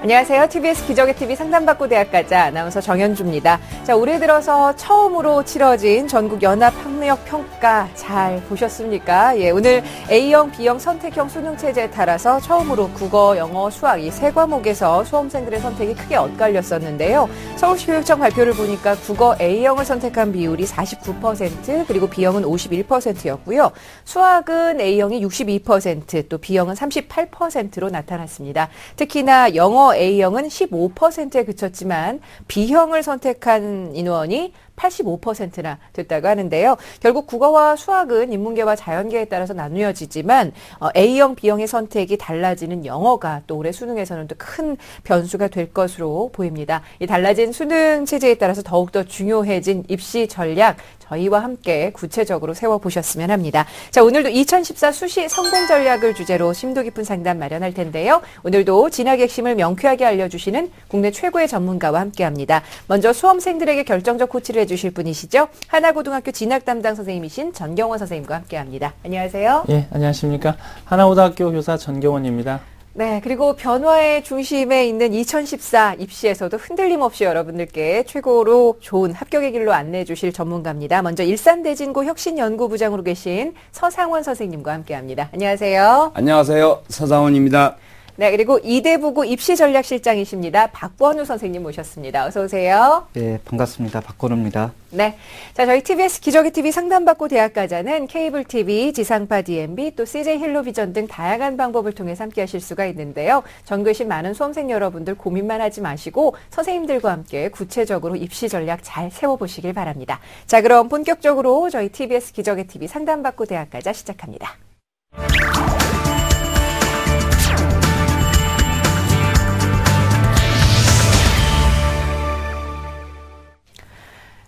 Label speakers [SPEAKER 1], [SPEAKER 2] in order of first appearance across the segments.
[SPEAKER 1] 안녕하세요. TBS 기적의 TV 상담받고 대학가자 아나운서 정현주입니다. 자, 올해 들어서 처음으로 치러진 전국 연합 학력 평가 잘 보셨습니까? 예, 오늘 A형, B형 선택형 수능 체제에 따라서 처음으로 국어, 영어, 수학 이 세 과목에서 수험생들의 선택이 크게 엇갈렸었는데요. 서울시 교육청 발표를 보니까 국어 A형을 선택한 비율이 49%, 그리고 B형은 51%였고요. 수학은 A형이 62%, 또 B형은 38%로 나타났습니다. 특히나 영어 A형은 15%에 그쳤지만 B형을 선택한 인원이 85%나 됐다고 하는데요. 결국 국어와 수학은 인문계와 자연계에 따라서 나누어지지만 A형, B형의 선택이 달라지는 영어가 또 올해 수능에서는 또 큰 변수가 될 것으로 보입니다. 이 달라진 수능 체제에 따라서 더욱더 중요해진 입시 전략 저희와 함께 구체적으로 세워보셨으면 합니다. 자, 오늘도 2014 수시 성공 전략을 주제로 심도 깊은 상담 마련할 텐데요. 오늘도 진학의 핵심을 명쾌하게 알려주시는 국내 최고의 전문가와 함께합니다. 먼저 수험생들에게 결정적 코치를 해주실 분이시죠. 하나고등학교 진학 담당 선생님이신 전경원 선생님과 함께합니다. 안녕하세요.
[SPEAKER 2] 예, 안녕하십니까. 하나고등학교 교사 전경원입니다.
[SPEAKER 1] 네, 그리고 변화의 중심에 있는 2014 입시에서도 흔들림 없이 여러분들께 최고로 좋은 합격의 길로 안내해 주실 전문가입니다. 먼저 일산대진고 혁신연구부장으로 계신 서상원 선생님과 함께합니다. 안녕하세요.
[SPEAKER 3] 안녕하세요. 서상원입니다.
[SPEAKER 1] 네, 그리고 이대부고 입시전략실장이십니다. 박권우 선생님 모셨습니다. 어서 오세요.
[SPEAKER 4] 네, 반갑습니다. 박권우입니다.
[SPEAKER 1] 네, 자, 저희 TBS 기적의 TV 상담받고 대학가자는 케이블 TV, 지상파 DMB, 또 CJ 힐로비전 등 다양한 방법을 통해서 함께하실 수가 있는데요. 전교신 많은 수험생 여러분들 고민만 하지 마시고 선생님들과 함께 구체적으로 입시 전략 잘 세워보시길 바랍니다. 자, 그럼 본격적으로 저희 TBS 기적의 TV 상담받고 대학가자 시작합니다.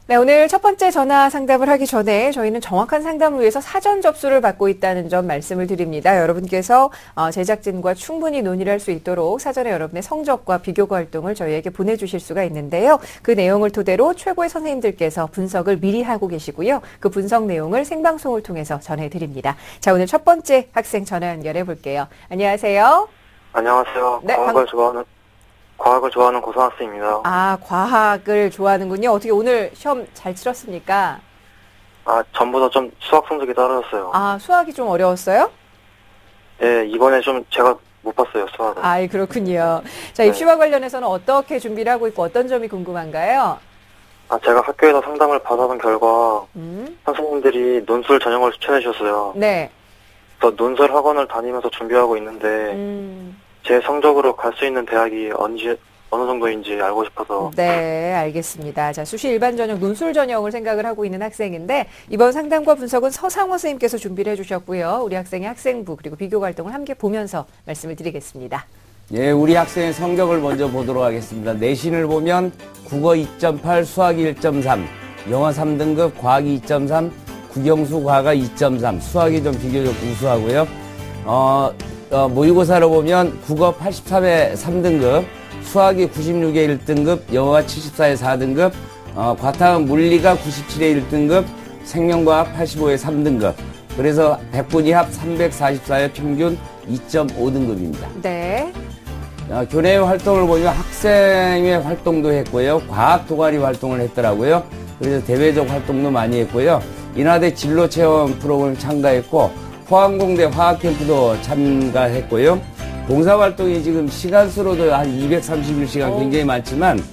[SPEAKER 1] 네, 오늘 첫 번째 전화 상담을 하기 전에 저희는 정확한 상담을 위해서 사전 접수를 받고 있다는 점 말씀을 드립니다. 여러분께서 제작진과 충분히 논의를 할 수 있도록 사전에 여러분의 성적과 비교과 활동을 저희에게 보내주실 수가 있는데요. 그 내용을 토대로 최고의 선생님들께서 분석을 미리 하고 계시고요. 그 분석 내용을 생방송을 통해서 전해드립니다. 자, 오늘 첫 번째 학생 전화 연결해 볼게요. 안녕하세요.
[SPEAKER 5] 안녕하세요.
[SPEAKER 1] 네,
[SPEAKER 5] 과학을 좋아하는 고등학생입니다.
[SPEAKER 1] 아, 과학을 좋아하는군요. 어떻게 오늘 시험 잘 치렀습니까?
[SPEAKER 5] 아, 전보다 좀 수학 성적이 떨어졌어요.
[SPEAKER 1] 아, 수학이 좀 어려웠어요?
[SPEAKER 5] 예, 이번에 좀 제가 못 봤어요, 수학을.
[SPEAKER 1] 아, 그렇군요. 자, 입시와 관련해서는 어떻게 준비를 하고 있고 어떤 점이 궁금한가요?
[SPEAKER 5] 아, 제가 학교에서 상담을 받아본 결과 선생님들이 논술 전형을 추천해 주셨어요.
[SPEAKER 1] 네.
[SPEAKER 5] 그래서 논술 학원을 다니면서 준비하고 있는데 제 성적으로 갈 수 있는 대학이 어느 정도인지 알고 싶어서.
[SPEAKER 1] 네, 알겠습니다. 자, 수시 일반 전형, 논술 전형을 생각을 하고 있는 학생인데 이번 상담과 분석은 서상원 선생님께서 준비를 해주셨고요. 우리 학생의 학생부 그리고 비교 활동을 함께 보면서 말씀을 드리겠습니다.
[SPEAKER 3] 예, 우리 학생의 성적을 먼저 보도록 하겠습니다. 내신을 보면 국어 2.8, 수학 1.3, 영어 3등급, 과학 2.3, 국영수 과가 2.3, 수학이 좀 비교적 우수하고요. 모의고사로 보면 국어 83에 3등급, 수학이 96에 1등급, 영어가 74에 4등급, 과탐 물리가 97에 1등급, 생명과학 85에 3등급. 그래서 100분위 합 344의 평균 2.5등급입니다.
[SPEAKER 1] 네.
[SPEAKER 3] 교내 활동을 보면 학생회 활동도 했고요. 과학 동아리 활동을 했더라고요. 그래서 대외적 활동도 많이 했고요. 인하대 진로체험 프로그램 참가했고, 포항공대 화학캠프도 참가했고요. 봉사활동이 지금 시간수로도 한 231시간 굉장히 많지만,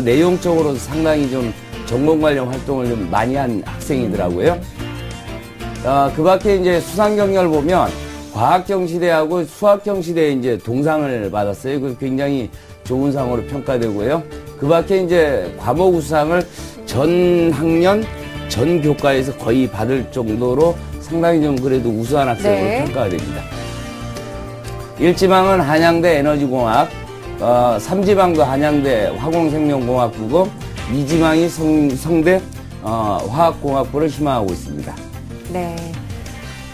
[SPEAKER 3] 내용적으로 상당히 좀 전공 관련 활동을 좀 많이 한 학생이더라고요. 그 밖에 이제 수상경력을 보면 과학경시대하고 수학경시대에 이제 동상을 받았어요. 그 굉장히 좋은 상으로 평가되고요. 그 밖에 이제 과목 우수상을 전 학년, 전 교과에서 거의 받을 정도로 상당히 좀 그래도 우수한 학생으로
[SPEAKER 1] 네.
[SPEAKER 3] 평가가 됩니다. 1지방은 한양대 에너지공학, 3지방도 한양대 화공생명공학부고 2지방이 성대 화학공학부를 희망하고 있습니다.
[SPEAKER 1] 네.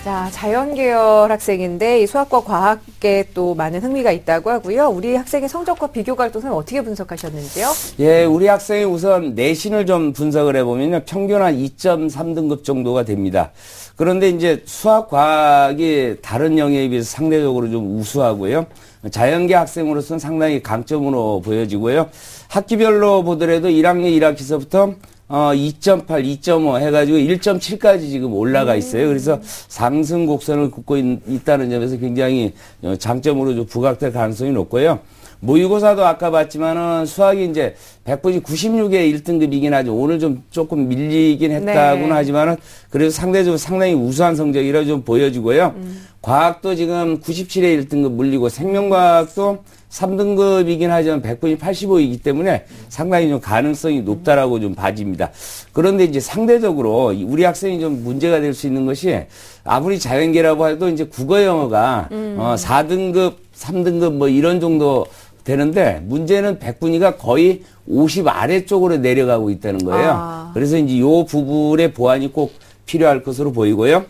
[SPEAKER 1] 자, 자연계열 학생인데 이 수학과 과학에 또 많은 흥미가 있다고 하고요. 우리 학생의 성적과 비교가 할 때 선생님 어떻게 분석하셨는지요?
[SPEAKER 3] 예, 우리 학생이 우선 내신을 좀 분석을 해보면요. 평균 한 2.3등급 정도가 됩니다. 그런데 이제 수학, 과학이 다른 영역에 비해서 상대적으로 좀 우수하고요. 자연계 학생으로서는 상당히 강점으로 보여지고요. 학기별로 보더라도 1학년 1학기서부터 2.8, 2.5 해가지고 1.7까지 지금 올라가 있어요. 그래서 상승 곡선을 긋고 있다는 점에서 굉장히 장점으로 좀 부각될 가능성이 높고요. 모의고사도 아까 봤지만은 수학이 이제 100분이 96에 1등급이긴 하죠. 오늘 좀 조금 밀리긴 했다고는 하지만은 그래도 상대적으로 상당히 우수한 성적이라 좀 보여지고요. 과학도 지금 97에 1등급 물리고 생명과학도 3등급이긴 하지만 100분이 85이기 때문에 상당히 좀 가능성이 높다라고 좀 봐집니다. 그런데 이제 상대적으로 우리 학생이 좀 문제가 될 수 있는 것이 아무리 자연계라고 해도 이제 국어 영어가 4등급, 3등급 뭐 이런 정도 되는데 문제는 100분위가 거의 50 아래쪽으로 내려가고 있다는 거예요. 그래서 이제 요 부분의 보완이 꼭 필요할 것으로 보이고요.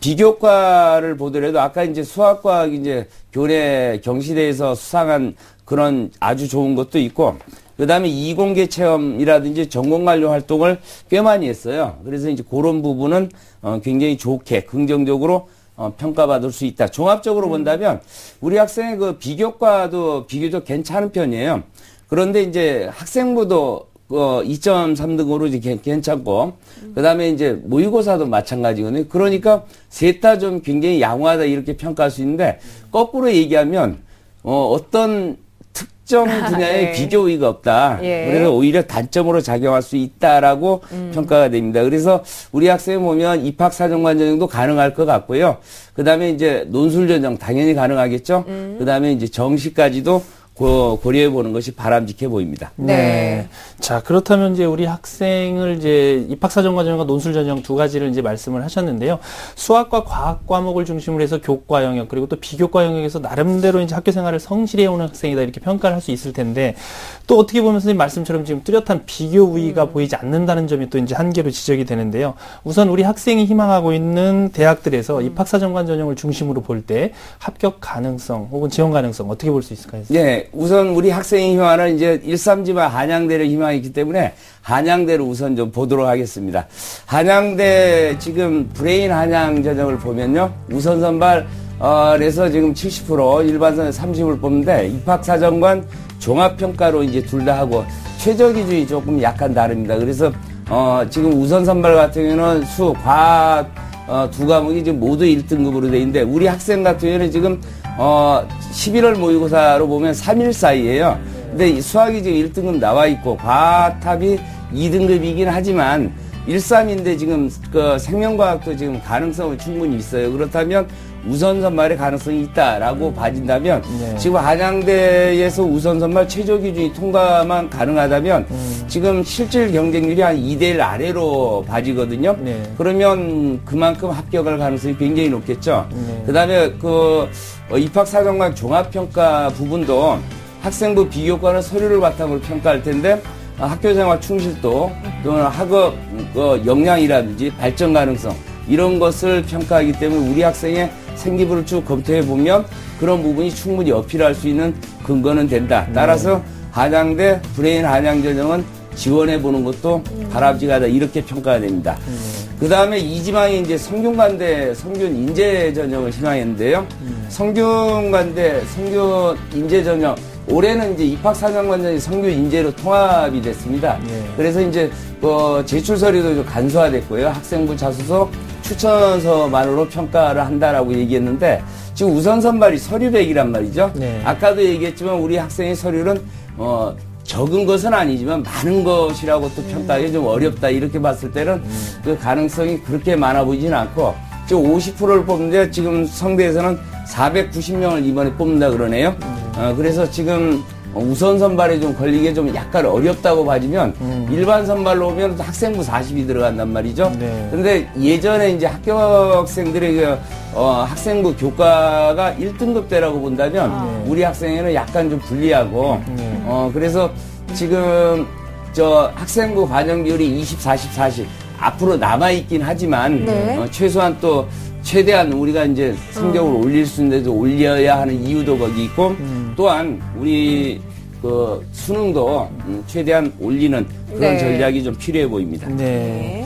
[SPEAKER 3] 비교과를 보더라도 아까 이제 수학과학 이제 교내 경시대에서 수상한 그런 아주 좋은 것도 있고 그 다음에 이공계 체험이라든지 전공 관련 활동을 꽤 많이 했어요. 그래서 이제 그런 부분은 굉장히 좋게 긍정적으로 평가받을 수 있다. 종합적으로 본다면 우리 학생의 그 비교과도 비교적 괜찮은 편이에요. 그런데 이제 학생부도 2.3등으로 이제 괜찮고, 그 다음에 이제 모의고사도 마찬가지거든요. 그러니까 셋 다 좀 굉장히 양호하다 이렇게 평가할 수 있는데, 거꾸로 얘기하면, 어떤 특정 분야에
[SPEAKER 1] 네.
[SPEAKER 3] 비교 우위가 없다.
[SPEAKER 1] 예.
[SPEAKER 3] 그래서 오히려 단점으로 작용할 수 있다라고 평가가 됩니다. 그래서 우리 학생 보면 입학사정관 전형도 가능할 것 같고요. 그 다음에 이제 논술 전형 당연히 가능하겠죠. 그 다음에 이제 정시까지도 고려해 보는 것이 바람직해 보입니다.
[SPEAKER 1] 네.
[SPEAKER 2] 자, 그렇다면 이제 우리 학생을 이제 입학사정관 전형과 논술 전형 두 가지를 이제 말씀을 하셨는데요. 수학과 과학 과목을 중심으로 해서 교과 영역 그리고 또 비교과 영역에서 나름대로 이제 학교 생활을 성실히 해오는 학생이다 이렇게 평가를 할 수 있을 텐데 또 어떻게 보면 선생님 말씀처럼 지금 뚜렷한 비교 우위가 보이지 않는다는 점이 또 이제 한계로 지적이 되는데요. 우선 우리 학생이 희망하고 있는 대학들에서 입학사정관 전형을 중심으로 볼 때 합격 가능성 혹은 지원 가능성 어떻게 볼 수 있을까요?
[SPEAKER 3] 네. 우선 우리 학생이 희망하는 이제 13지만 한양대를 희망했기 때문에 한양대를 우선 좀 보도록 하겠습니다. 한양대 지금 브레인 한양 전형을 보면요. 우선 선발에서 지금 70% 일반선에 30을 뽑는데 입학사정관 종합평가로 이제 둘 다 하고 최저 기준이 조금 약간 다릅니다. 그래서 지금 우선 선발 같은 경우는 수, 과학 두 과목이 지금 모두 1등급으로 돼 있는데 우리 학생 같은 경우는 지금 11월 모의고사로 보면 3일 사이에요. 근데 이 수학이 지금 1등급 나와 있고 과탑이 2등급이긴 하지만 1.3인데 지금 그 생명과학도 지금 가능성은 충분히 있어요. 그렇다면 우선 선발의 가능성이 있다라고 봐진다면 지금 한양대에서 우선 선발 최저 기준이 통과만 가능하다면 지금 실질 경쟁률이 한 2대1 아래로 봐지거든요. 그러면 그만큼 합격할 가능성이 굉장히 높겠죠. 그다음에 그 입학사정관 종합평가 부분도 학생부 비교과는 서류를 바탕으로 평가할 텐데 학교생활 충실도 또는 학업 역량이라든지 발전 가능성 이런 것을 평가하기 때문에 우리 학생의 생기부를 쭉 검토해 보면 그런 부분이 충분히 어필할 수 있는 근거는 된다. 따라서 한양대 브레인 한양 전형은 지원해 보는 것도 바람직하다 이렇게 평가가 됩니다. 그 다음에 이지망이 이제 성균관대 성균 인재 전형을 희망했는데요. 성균관대 성균 인재 전형 올해는 이제 입학사정관전이 성균 인재로 통합이 됐습니다. 그래서 이제 제출 서류도 좀 간소화됐고요. 학생부 자소서 추천서만으로 평가를 한다라고 얘기했는데 지금 우선 선발이 서류백이란 말이죠. 아까도 얘기했지만 우리 학생의 서류는 적은 것은 아니지만 많은 것이라고 또 평가하기 좀 어렵다 이렇게 봤을 때는 그 가능성이 그렇게 많아 보이진 않고 지금 50%를 뽑는데 지금 성대에서는 490명을 이번에 뽑는다 그러네요. 그래서 지금 우선 선발에 좀 걸리게 좀 약간 어렵다고 봐지면 일반 선발로 오면 학생부 40이 들어간단 말이죠. 근데 예전에 이제 합격생들의 그 학생부 교과가 1등급 대라고 본다면 우리 학생에는 약간 좀 불리하고 그래서 지금 저 학생부 반영 비율이 20, 40, 40 앞으로 남아있긴 하지만 최소한 또 최대한 우리가 이제 성적을 올릴 수 있는데도 올려야 하는 이유도 거기 있고 또한 우리 그 수능도 최대한 올리는 그런
[SPEAKER 1] 네.
[SPEAKER 3] 전략이 좀 필요해 보입니다.
[SPEAKER 2] 네.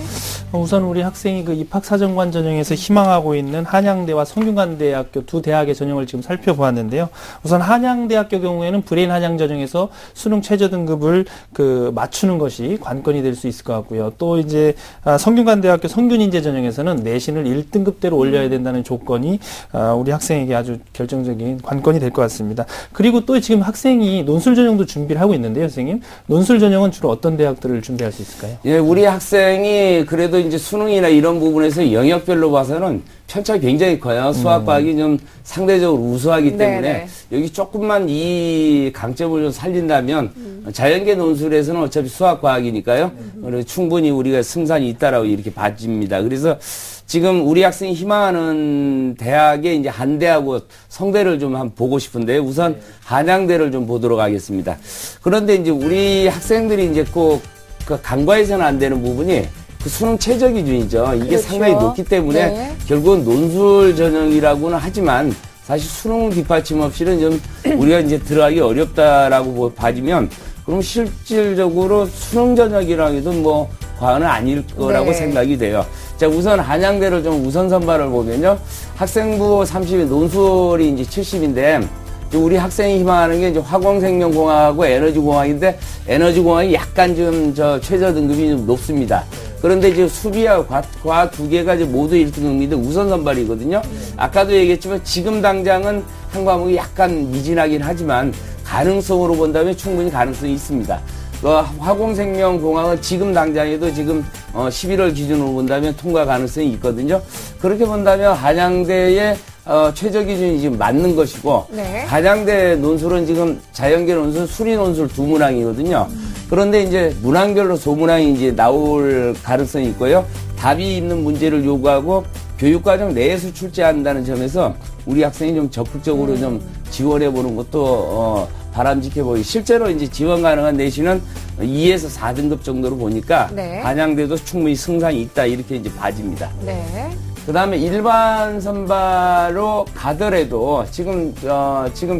[SPEAKER 2] 우선 우리 학생이 그 입학사정관 전형에서 희망하고 있는 한양대와 성균관대학교 두 대학의 전형을 지금 살펴보았는데요. 우선 한양대학교 경우에는 브레인 한양 전형에서 수능 최저 등급을 그 맞추는 것이 관건이 될 수 있을 것 같고요. 또 이제 성균관대학교 성균인재 전형에서는 내신을 1등급대로 올려야 된다는 조건이 우리 학생에게 아주 결정적인 관건이 될 것 같습니다. 그리고 또 지금 학생이 논술 전형도 준비를 하고 있는데요, 선생님. 논술 전형은 주로 어떤 대학들을 준비할 수 있을까요?
[SPEAKER 3] 예, 우리 학생이 그래도 이제 수능이나 이런 부분에서 영역별로 봐서는 편차가 굉장히 커요. 수학, 과학이 좀 상대적으로 우수하기 때문에
[SPEAKER 1] 네네.
[SPEAKER 3] 여기 조금만 이 강점을 좀 살린다면 자연계 논술에서는 어차피 수학, 과학이니까요. 그래서 충분히 우리가 승산이 있다라고 이렇게 봐집니다. 그래서 지금 우리 학생이 희망하는 대학에 이제 한대하고 성대를 좀 한번 보고 싶은데 우선 한양대를 좀 보도록 하겠습니다. 그런데 이제 우리 학생들이 이제 꼭 그 간과해서는 안 되는 부분이 그 수능 최저 기준이죠. 이게
[SPEAKER 1] 그렇죠.
[SPEAKER 3] 상당히 높기 때문에
[SPEAKER 1] 네.
[SPEAKER 3] 결국은 논술 전형이라고는 하지만 사실 수능 뒷받침 없이는 좀 우리가 이제 들어가기 어렵다라고 봐지면 그럼 실질적으로 수능 전형이라고 해도 뭐 과언은 아닐 거라고
[SPEAKER 1] 네.
[SPEAKER 3] 생각이 돼요. 자, 우선 한양대를 좀 우선 선발을 보면요. 학생부 30이 논술이 이제 70인데 우리 학생이 희망하는 게 이제 화공생명공학하고 에너지공학인데 에너지공학이 약간 좀 최저 등급이 좀 높습니다. 그런데 이제 수비와 과학 두 개가 이제 모두 1등급인데 우선 선발이거든요. 아까도 얘기했지만 지금 당장은 한 과목이 약간 미진하긴 하지만 가능성으로 본다면 충분히 가능성이 있습니다. 화공생명공학은 지금 당장에도 지금 11월 기준으로 본다면 통과 가능성이 있거든요. 그렇게 본다면 한양대의 최저 기준이 지금 맞는 것이고
[SPEAKER 1] 네.
[SPEAKER 3] 한양대 논술은 지금 자연계 논술, 수리 논술 두 문항이거든요. 그런데 이제 문항별로 소문항이 이제 나올 가능성이 있고요. 답이 있는 문제를 요구하고 교육과정 내에서 출제한다는 점에서 우리 학생이 좀 적극적으로 좀 지원해 보는 것도 바람직해 보이. 실제로 이제 지원 가능한 내신은 2에서 4등급 정도로 보니까
[SPEAKER 1] 네.
[SPEAKER 3] 한양대도 충분히 승산이 있다 이렇게 이제 봐집니다.
[SPEAKER 1] 네.
[SPEAKER 3] 그 다음에 일반 선발로 가더라도 지금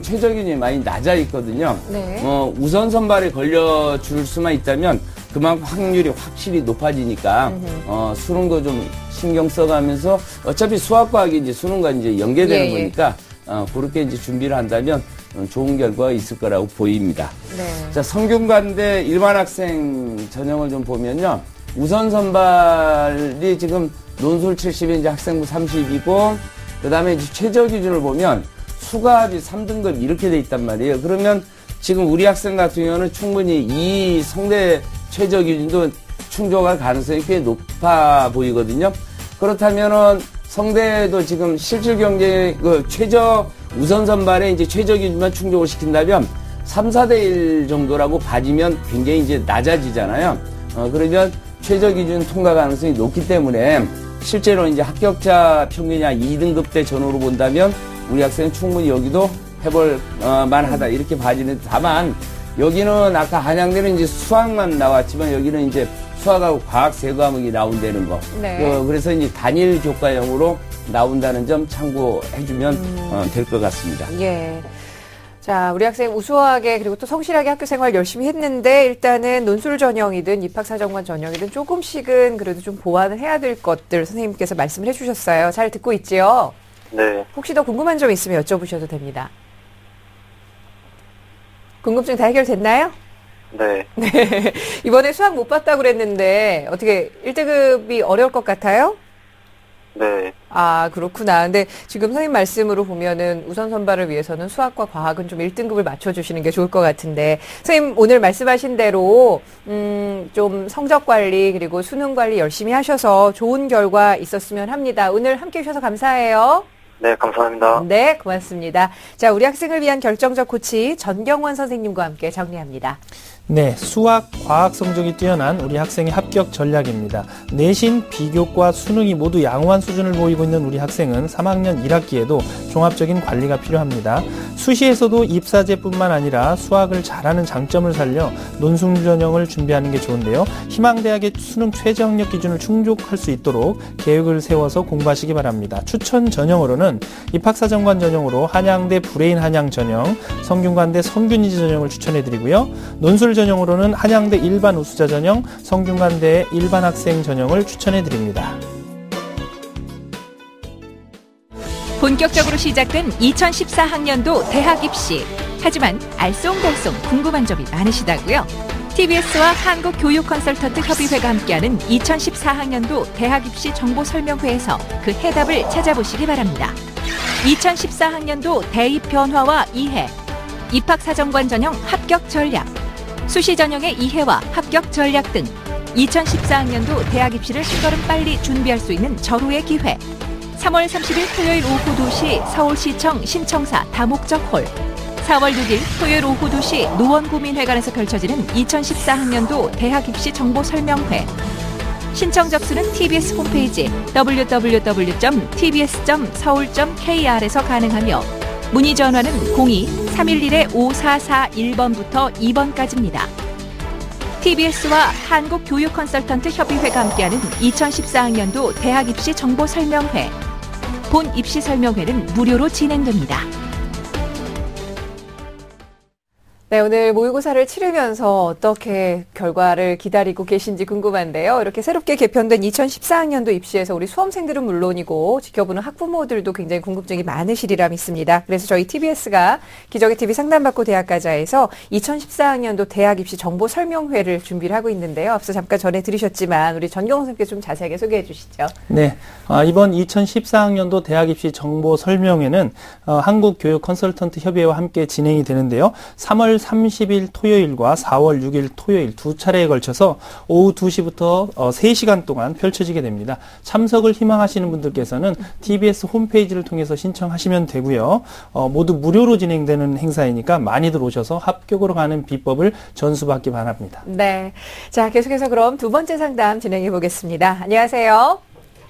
[SPEAKER 3] 최저 기준이 많이 낮아 있거든요.
[SPEAKER 1] 네.
[SPEAKER 3] 우선 선발에 걸려줄 수만 있다면 그만큼 확률이 확실히 높아지니까, 수능도 좀 신경 써가면서 어차피 수학과학이 이제 수능과 이제 연계되는
[SPEAKER 1] 예, 예.
[SPEAKER 3] 거니까, 그렇게 이제 준비를 한다면 좋은 결과가 있을 거라고 보입니다.
[SPEAKER 1] 네.
[SPEAKER 3] 자, 성균관대 일반 학생 전형을 좀 보면요. 우선 선발이 지금 논술 70이 이제 학생부 30이고, 그 다음에 이제 최저 기준을 보면 수가합이 3등급 이렇게 돼 있단 말이에요. 그러면 지금 우리 학생 같은 경우는 충분히 이 성대 최저 기준도 충족할 가능성이 꽤 높아 보이거든요. 그렇다면은 성대도 지금 실질 경제 최저 우선 선발에 이제 최저 기준만 충족을 시킨다면 3, 4대 1 정도라고 봐지면 굉장히 이제 낮아지잖아요. 그러면 최저 기준 통과 가능성이 높기 때문에 실제로 이제 합격자 평균이 한 2등급대 전후로 본다면 우리 학생은 충분히 여기도 해볼 만하다 이렇게 봐지는. 다만 여기는 아까 한양대는 이제 수학만 나왔지만 여기는 이제 수학하고 과학 세 과목이 나온다는 거.
[SPEAKER 1] 네.
[SPEAKER 3] 그래서 이제 단일 교과형으로 나온다는 점 참고해주면 될 것 같습니다.
[SPEAKER 1] 예. 자, 우리 학생 우수하게 그리고 또 성실하게 학교 생활 열심히 했는데 일단은 논술 전형이든 입학사정관 전형이든 조금씩은 그래도 좀 보완을 해야 될 것들 선생님께서 말씀을 해주셨어요. 잘 듣고 있지요?
[SPEAKER 5] 네.
[SPEAKER 1] 혹시 더 궁금한 점 있으면 여쭤보셔도 됩니다. 궁금증 다 해결됐나요?
[SPEAKER 5] 네.
[SPEAKER 1] 네. 이번에 수학 못 봤다고 그랬는데 어떻게 1등급이 어려울 것 같아요?
[SPEAKER 5] 네.
[SPEAKER 1] 아, 그렇구나. 근데 지금 선생님 말씀으로 보면은 우선 선발을 위해서는 수학과 과학은 좀 1등급을 맞춰주시는 게 좋을 것 같은데, 선생님 오늘 말씀하신 대로, 좀 성적 관리 그리고 수능 관리 열심히 하셔서 좋은 결과 있었으면 합니다. 오늘 함께 해주셔서 감사해요.
[SPEAKER 5] 네, 감사합니다.
[SPEAKER 1] 네, 고맙습니다. 자, 우리 학생을 위한 결정적 코치 전경원 선생님과 함께 정리합니다.
[SPEAKER 2] 네, 수학, 과학 성적이 뛰어난 우리 학생의 합격 전략입니다. 내신, 비교과, 수능이 모두 양호한 수준을 보이고 있는 우리 학생은 3학년 1학기에도 종합적인 관리가 필요합니다. 수시에서도 입사제뿐만 아니라 수학을 잘하는 장점을 살려 논술 전형을 준비하는 게 좋은데요. 희망대학의 수능 최저학력 기준을 충족할 수 있도록 계획을 세워서 공부하시기 바랍니다. 추천 전형으로는 입학사정관 전형으로 한양대 브레인 한양 전형, 성균관대 성균이지 전형을 추천해드리고요. 논술 전형으로는 한양대 일반 우수자 전형, 성균관대 일반 학생 전형을 추천해드립니다.
[SPEAKER 6] 본격적으로 시작된 2014학년도 대학 입시. 하지만 알쏭달쏭 궁금한 점이 많으시다고요? TBS와 한국교육컨설턴트 협의회가 함께하는 2014학년도 대학 입시 정보 설명회에서 그 해답을 찾아보시기 바랍니다. 2014학년도 대입 변화와 이해, 입학사정관 전형 합격 전략, 수시 전형의 이해와 합격 전략 등 2014학년도 대학 입시를 한 걸음 빨리 준비할 수 있는 절호의 기회. 3월 30일 토요일 오후 2시 서울시청 신청사 다목적 홀, 4월 6일 토요일 오후 2시 노원구민회관에서 펼쳐지는 2014학년도 대학 입시 정보 설명회. 신청 접수는 TBS 홈페이지 www.tbs.seoul.kr에서 가능하며 문의 전화는 02-311-5441번부터 2번까지입니다. TBS와 한국교육컨설턴트 협의회가 함께하는 2014학년도 대학 입시 정보 설명회. 본 입시 설명회는 무료로 진행됩니다.
[SPEAKER 1] 네, 오늘 모의고사를 치르면서 어떻게 결과를 기다리고 계신지 궁금한데요. 이렇게 새롭게 개편된 2014학년도 입시에서 우리 수험생들은 물론이고 지켜보는 학부모들도 굉장히 궁금증이 많으시리라 믿습니다. 그래서 저희 TBS가 기적의 TV 상담받고 대학가자에서 2014학년도 대학 입시 정보 설명회를 준비를 하고 있는데요. 앞서 잠깐 전해 들으셨지만 우리 전경 선생님께 좀 자세하게 소개해 주시죠.
[SPEAKER 2] 네, 이번 2014학년도 대학 입시 정보 설명회는 한국교육컨설턴트 협의회와 함께 진행이 되는데요. 3월 30일 토요일과 4월 6일 토요일 두 차례에 걸쳐서 오후 2시부터 3시간 동안 펼쳐지게 됩니다. 참석을 희망하시는 분들께서는 TBS 홈페이지를 통해서 신청하시면 되고요. 모두 무료로 진행되는 행사이니까 많이들 오셔서 합격으로 가는 비법을 전수받기 바랍니다.
[SPEAKER 1] 네, 자 계속해서 그럼 두 번째 상담 진행해 보겠습니다. 안녕하세요.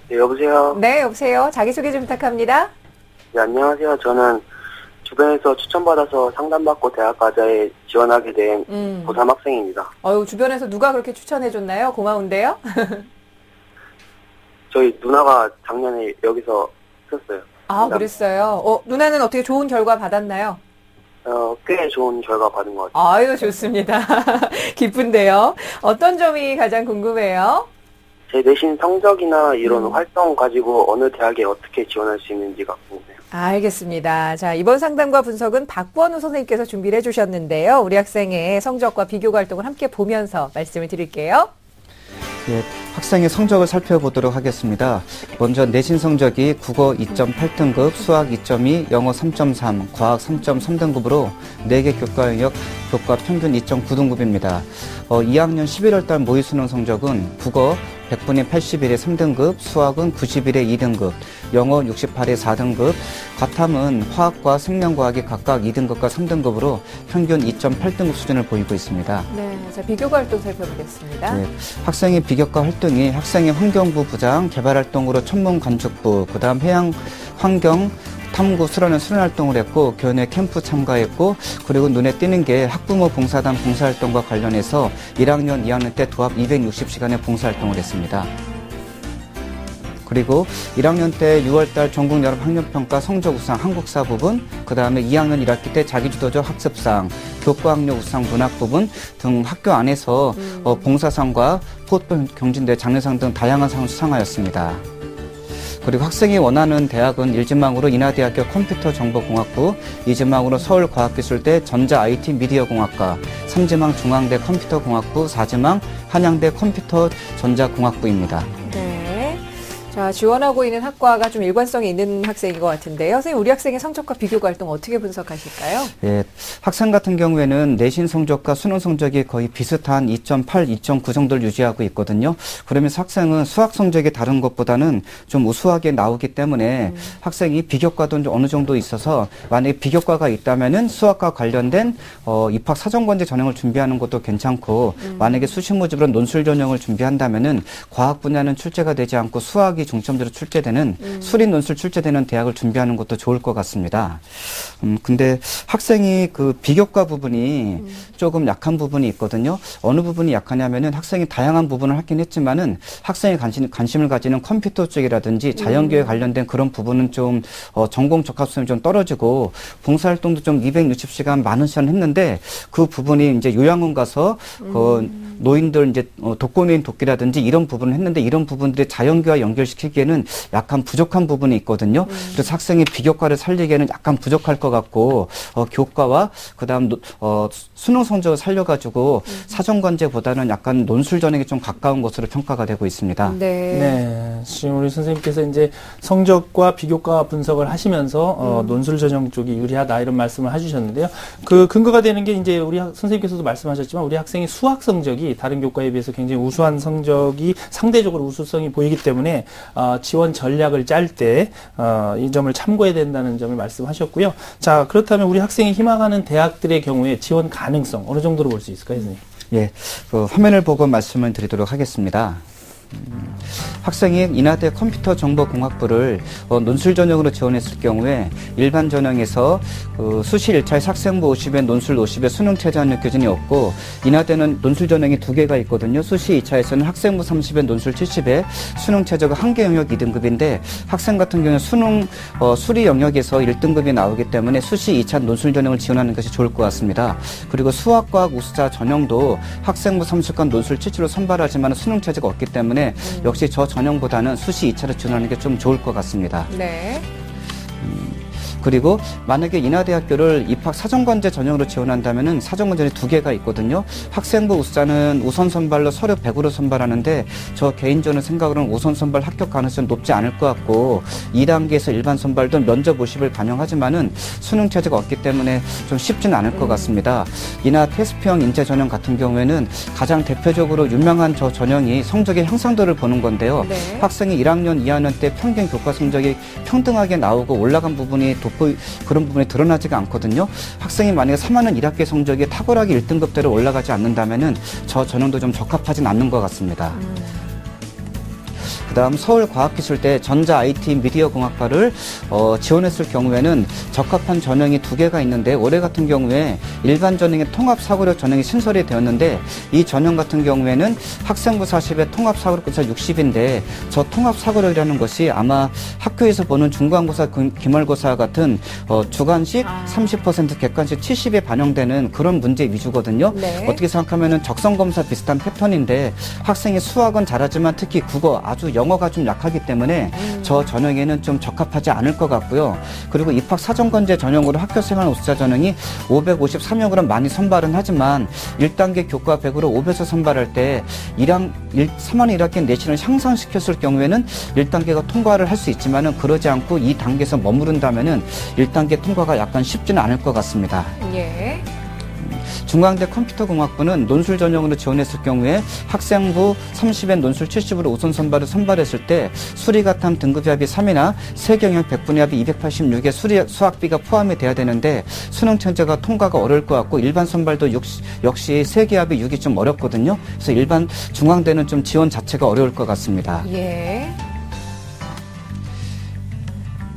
[SPEAKER 5] 네, 여보세요?
[SPEAKER 1] 네, 여보세요. 자기소개 좀 부탁합니다.
[SPEAKER 5] 네, 안녕하세요. 저는 주변에서 추천받아서 상담받고 대학가자에 지원하게 된 고3 학생입니다.
[SPEAKER 1] 주변에서 누가 그렇게 추천해줬나요? 고마운데요?
[SPEAKER 5] 저희 누나가 작년에 여기서 했었어요.
[SPEAKER 1] 아, 그랬어요? 누나는 어떻게 좋은 결과 받았나요?
[SPEAKER 5] 꽤 좋은 결과 받은 것 같아요.
[SPEAKER 1] 아유, 좋습니다. 기쁜데요. 어떤 점이 가장 궁금해요?
[SPEAKER 5] 제 내신 성적이나 이런 활동 가지고 어느 대학에 어떻게 지원할 수 있는지가 궁금해요.
[SPEAKER 1] 알겠습니다. 자, 이번 상담과 분석은 박권우 선생님께서 준비를 해주셨는데요. 우리 학생의 성적과 비교 활동을 함께 보면서 말씀을 드릴게요.
[SPEAKER 4] 예, 학생의 성적을 살펴보도록 하겠습니다. 먼저 내신 성적이 국어 2.8등급, 수학 2.2, 영어 3.3, 과학 3.3등급으로 4개 교과 영역, 교과 평균 2.9등급입니다. 2학년 11월 달 모의 수능 성적은 국어 100분의 81의 3등급, 수학은 91의 2등급, 영어 68의 4등급, 과탐은 화학과 생명과학이 각각 2등급과 3등급으로 평균 2.8등급 수준을 보이고 있습니다.
[SPEAKER 1] 네, 자, 비교과 활동 살펴보겠습니다.
[SPEAKER 4] 네, 학생의 비교과 활동이 학생의 환경부 부장, 개발활동으로 천문관측부, 그 다음 해양 환경, 탐구 수련회 수련활동을 했고 교내 캠프 참가했고 그리고 눈에 띄는 게 학부모 봉사단 봉사활동과 관련해서 1학년, 2학년 때 도합 260시간의 봉사활동을 했습니다. 그리고 1학년 때 6월달 전국 여름학력평가 성적 우상 한국사 부분, 그 다음에 2학년 1학기 때 자기주도적 학습상, 교과학력 우상 문학 부분 등 학교 안에서 봉사상과 포트폴리오 경진대 장려상 등 다양한 상을 수상하였습니다. 그리고 학생이 원하는 대학은 1지망으로 인하대학교 컴퓨터정보공학부, 2지망으로 서울과학기술대 전자-IT-미디어공학과, 3지망 중앙대 컴퓨터공학부, 4지망 한양대 컴퓨터전자공학부입니다.
[SPEAKER 1] 네. 자, 지원하고 있는 학과가 좀 일관성이 있는 학생인 것 같은데요. 선생님, 우리 학생의 성적과 비교과 활동 어떻게 분석하실까요?
[SPEAKER 4] 예, 학생 같은 경우에는 내신 성적과 수능 성적이 거의 비슷한 2.8, 2.9 정도를 유지하고 있거든요. 그러면서 학생은 수학 성적이 다른 것보다는 좀 우수하게 나오기 때문에 학생이 비교과도 어느 정도 있어서 만약에 비교과가 있다면은 수학과 관련된 입학 사전권제 전형을 준비하는 것도 괜찮고 만약에 수시 모집으로 논술 전형을 준비한다면은 과학 분야는 출제가 되지 않고 수학이 중점적으로 출제되는 수리 논술 출제되는 대학을 준비하는 것도 좋을 것 같습니다. 근데 학생이 그 비교과 부분이 조금 약한 부분이 있거든요. 어느 부분이 약하냐면은 학생이 다양한 부분을 하긴 했지만은 학생이 관심을 가지는 컴퓨터 쪽이라든지 자연계에 관련된 그런 부분은 좀 전공 적합성이 좀 떨어지고 봉사활동도 좀 260시간 많은 시간 했는데 그 부분이 이제 요양원 가서 노인들 이제 독거노인 돕기라든지 이런 부분을 했는데 이런 부분들이 자연계와 연결시키기에는 약간 부족한 부분이 있거든요. 그래서 학생이 비교과를 살리기에는 약간 부족할 것 같고 교과와 그다음 수능 성적을 살려가지고 사전관제보다는 약간 논술 전형에 좀 가까운 것으로 평가가 되고 있습니다.
[SPEAKER 2] 네. 지금 우리 선생님께서 이제 성적과 비교과 분석을 하시면서 논술 전형 쪽이 유리하다 이런 말씀을 해주셨는데요. 그 근거가 되는 게 이제 우리 선생님께서도 말씀하셨지만 우리 학생의 수학 성적이 다른 교과에 비해서 굉장히 우수한 성적이 상대적으로 우수성이 보이기 때문에 지원 전략을 짤 때 이 점을 참고해야 된다는 점을 말씀하셨고요. 자, 그렇다면 우리 학생이 희망하는 대학들의 경우에 지원 가능성 어느 정도로 볼 수 있을까요, 선생님?
[SPEAKER 4] 예, 그 화면을 보고 말씀을 드리도록 하겠습니다. 학생이 인하대 컴퓨터정보공학부를 논술 전형으로 지원했을 경우에 일반 전형에서 수시 1차에 학생부 50에 논술 50에 수능 최저한 느껴진이 없고 인하대는 논술 전형이 2개가 있거든요. 수시 2차에서는 학생부 30에 논술 70에 수능 최저가 1개 영역 2등급인데 학생 같은 경우는 수능 수리 영역에서 1등급이 나오기 때문에 수시 2차 논술 전형을 지원하는 것이 좋을 것 같습니다. 그리고 수학과학 우수자 전형도 학생부 30과 논술 70로 선발하지만 수능 최저가 없기 때문에 역시 저 전형보다는 수시 2차를 지원하는 게 좀 좋을 것 같습니다.
[SPEAKER 1] 네.
[SPEAKER 4] 그리고 만약에 인하대학교를 입학 사전관제 전형으로 지원한다면은 사전관제는 2개가 있거든요. 학생부 우수자는 우선 선발로 서류 100으로 선발하는데 저 개인적으로 생각으로는 우선 선발 합격 가능성이 높지 않을 것 같고 2단계에서 일반 선발도 면접 50을 반영하지만은 수능 최저가 없기 때문에 좀 쉽지는 않을 것 같습니다. 인하 테스트형 인재 전형 같은 경우에는 가장 대표적으로 유명한 저 전형이 성적의 향상도를 보는 건데요.
[SPEAKER 1] 네.
[SPEAKER 4] 학생이 1학년, 2학년 때 평균 교과 성적이 평등하게 나오고 올라간 부분이 그런 부분이 드러나지가 않거든요. 학생이 만약에 3학년 1학기 성적이 탁월하게 1등급대로 올라가지 않는다면은 저 전형도 좀 적합하진 않는 것 같습니다. 그다음 서울과학기술대 전자 IT 미디어공학과를 지원했을 경우에는 적합한 전형이 2개가 있는데 올해 같은 경우에 일반 전형의 통합사고력 전형이 신설이 되었는데 이 전형 같은 경우에는 학생부 40에 통합사고력 고사 60인데 저 통합사고력이라는 것이 아마 학교에서 보는 중간고사, 기말고사 같은 주관식 30% 객관식 70에 반영되는 그런 문제 위주거든요.
[SPEAKER 1] 네.
[SPEAKER 4] 어떻게 생각하면은 적성검사 비슷한 패턴인데 학생이 수학은 잘하지만 특히 국어 아주 영어가 좀 약하기 때문에 저 전형에는 좀 적합하지 않을 것 같고요. 그리고 입학 사전관제 전형으로 학교생활 우수자 전형이 553명으로 많이 선발은 하지만 1단계 교과 100으로 5배수 선발할 때 3학년 1학기 내신을 향상시켰을 경우에는 1단계가 통과를 할 수 있지만은 그러지 않고 2단계에서 머무른다면은 1단계 통과가 약간 쉽지는 않을 것 같습니다.
[SPEAKER 1] 예.
[SPEAKER 4] 중앙대 컴퓨터공학부는 논술 전형으로 지원했을 경우에 학생부 30엔 논술 70으로 우선 선발을 선발했을 때 수리가탐 등급합이 3이나 세경영 100분위 합이 286에 수학비가 포함이 돼야 되는데 수능 천재가 통과가 어려울 것 같고 일반 선발도 역시 세계합이 6이 좀 어렵거든요. 그래서 일반 중앙대는 좀 지원 자체가 어려울 것 같습니다.
[SPEAKER 1] 예.